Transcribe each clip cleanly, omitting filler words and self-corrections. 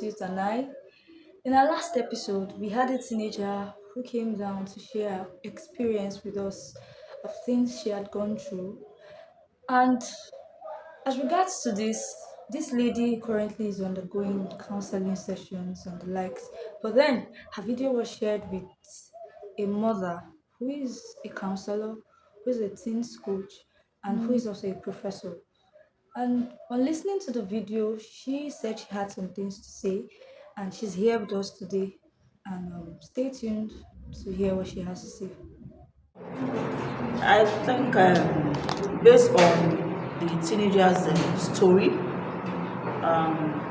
Institute and I. In our last episode, we had a teenager who came down to share her experience with us of things she had gone through. And as regards to this lady currently is undergoing counseling sessions and the likes. But then her video was shared with a mother who is a counselor, who is a teens coach, and who is also a professor. And on listening to the video, she said she had some things to say, and she's here with us today. And stay tuned to hear what she has to say. I think based on the teenager's story,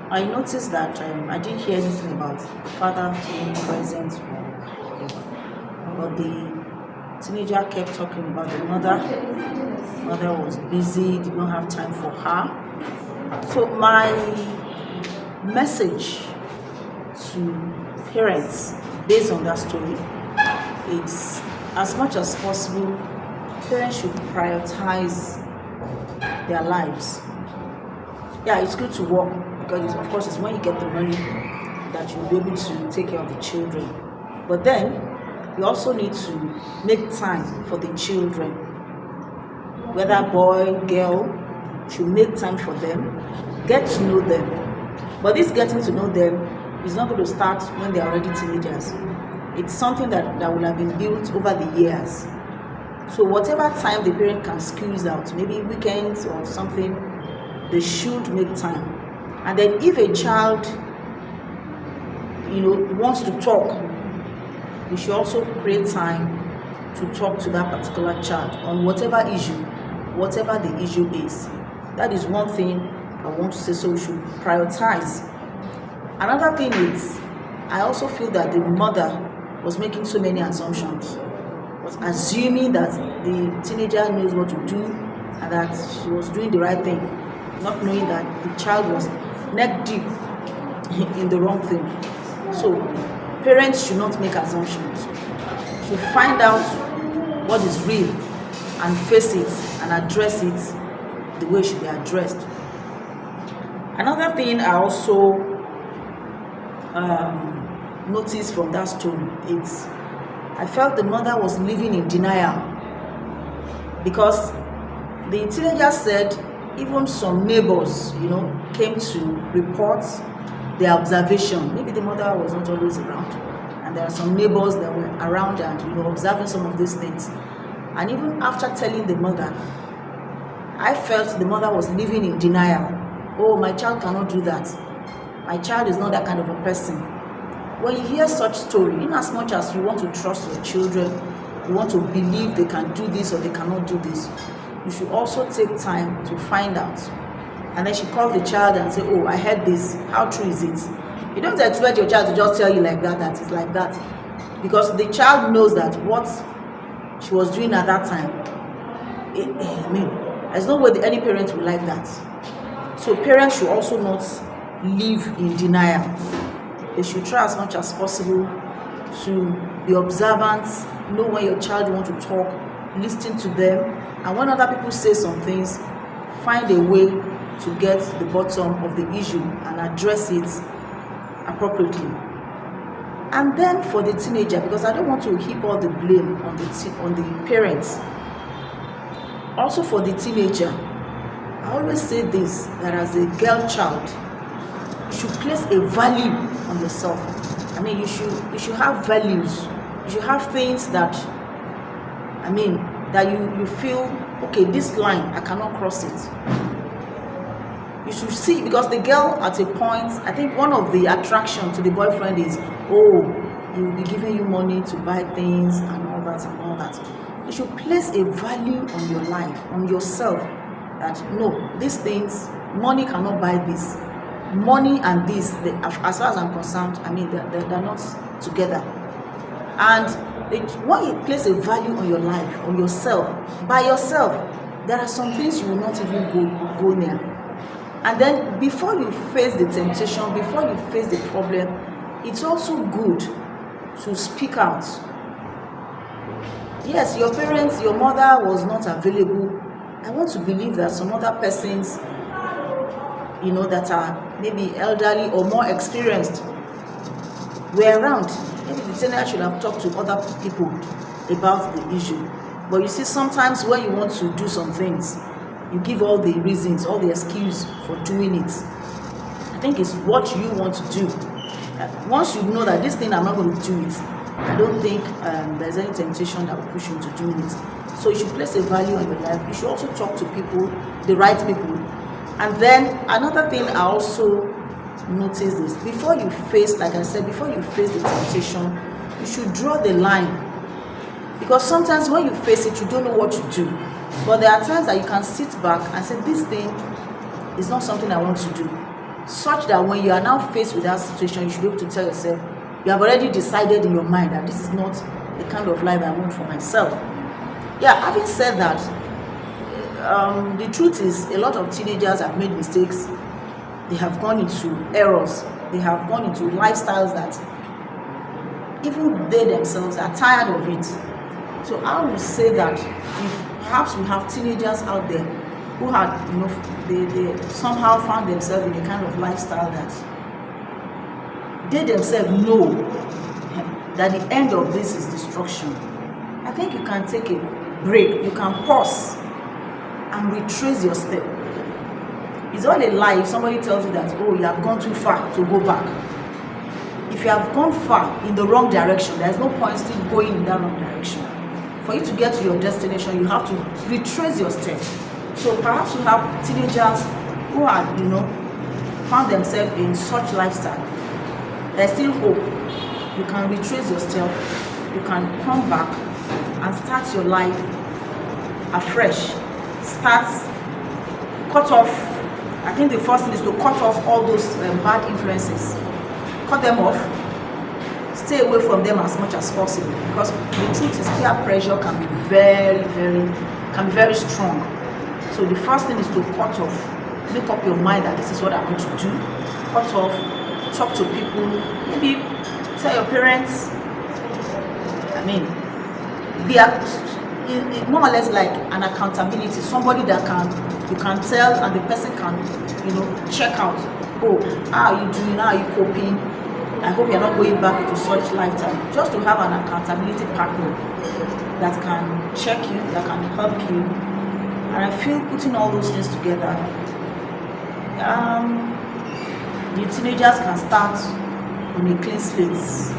I noticed that I didn't hear anything about the father being present, but the teenager kept talking about the mother. Mother was busy, did not have time for her. So my message to parents based on that story is, as much as possible, parents should prioritize their lives. Yeah, it's good to work because of course it's when you get the money that you'll be able to take care of the children. But then you also need to make time for the children. Whether boy, girl, should make time for them, get to know them. But this getting to know them is not going to start when they are already teenagers. It's something that will have been built over the years. So whatever time the parent can squeeze out, maybe weekends or something, they should make time. And then if a child, wants to talk, we should also create time to talk to that particular child on whatever the issue is. That is one thing I want to say. So we should prioritize. Another thing is, I also feel that the mother was making so many assumptions, was assuming that the teenager knows what to do and that she was doing the right thing, not knowing that the child was neck deep in the wrong thing. So parents should not make assumptions. Should find out what is real and face it and address it the way it should be addressed. Another thing I also noticed from that story is I felt the mother was living in denial, because the teenager said even some neighbors, came to report their observation. Maybe the mother was not always around, and there are some neighbors that were around and observing some of these things. And even after telling the mother, I felt the mother was living in denial. Oh, my child cannot do that. My child is not that kind of a person. When you hear such story, in as much as you want to trust your children, you want to believe they can do this or they cannot do this, you should also take time to find out. And then she called the child and said, oh, I heard this. How true is it? You don't expect your child to just tell you like that it's like that. Because the child knows that what she was doing at that time, there's no way any parent would like that. So parents should also not live in denial. They should try as much as possible to be observant, know when your child wants to talk, listen to them, and when other people say some things, find a way to get to the bottom of the issue and address it appropriately. And then for the teenager, because I don't want to heap all the blame on the parents, also for the teenager, I always say this, that as a girl child, you should place a value on yourself. You should have values. You should have things that, that you feel, okay, this line, I cannot cross it. You should see, because the girl at a point, I think one of the attraction to the boyfriend is, oh, he will be giving you money to buy things and all that and all that. You should place a value on your life, on yourself, that no, these things, money cannot buy this. Money and this, as far as I'm concerned, they're not together. And when you place a value on your life, on yourself, by yourself, there are some things you will not even go near. And then before you face the temptation, before you face the problem, it's also good to speak out. Yes, your parents, your mother was not available. I want to believe that some other persons that are maybe elderly or more experienced were around. Maybe the senior should have talked to other people about the issue. But you see, sometimes when you want to do some things, you give all the reasons, all the excuse for doing it. I think it's what you want to do. Once you know that this thing, I'm not going to do it, I don't think there's any temptation that will push you into doing it. So you should place a value on your life. You should also talk to people, the right people. And then another thing I also notice is before you face, like I said, before you face the temptation, you should draw the line. Because sometimes when you face it, you don't know what to do. But there are times that you can sit back and say, this thing is not something I want to do. Such that when you are now faced with that situation, you should be able to tell yourself, you have already decided in your mind that this is not the kind of life I want for myself. Yeah, having said that, the truth is a lot of teenagers have made mistakes. They have gone into errors. They have gone into lifestyles that even they themselves are tired of it. So I would say that if perhaps we have teenagers out there who had, they somehow found themselves in a kind of lifestyle that they themselves know that the end of this is destruction, I think you can take a break. You can pause and retrace your step. It's all a lie if somebody tells you that, oh, you have gone too far to go back. If you have gone far in the wrong direction, there's no point still going in that wrong direction. For you to get to your destination, you have to retrace your step. So perhaps you have teenagers who are, found themselves in such lifestyle. There's still hope. You can retrace your step. You can come back and start your life afresh. Cut off. I think the first thing is to cut off all those bad influences. Cut them off. Stay away from them as much as possible, because the truth is peer pressure can be very strong. So the first thing is to cut off. Make up your mind that this is what I want to do. Cut off. Talk to people. Maybe tell your parents. Be more or less like an accountability. Somebody that you can tell and the person can check out. Oh, how are you doing? How are you coping? I hope you're not going back into such lifetime. Just to have an accountability partner that can check you, that can help you. And I feel putting all those things together, the teenagers can start on a clean slate.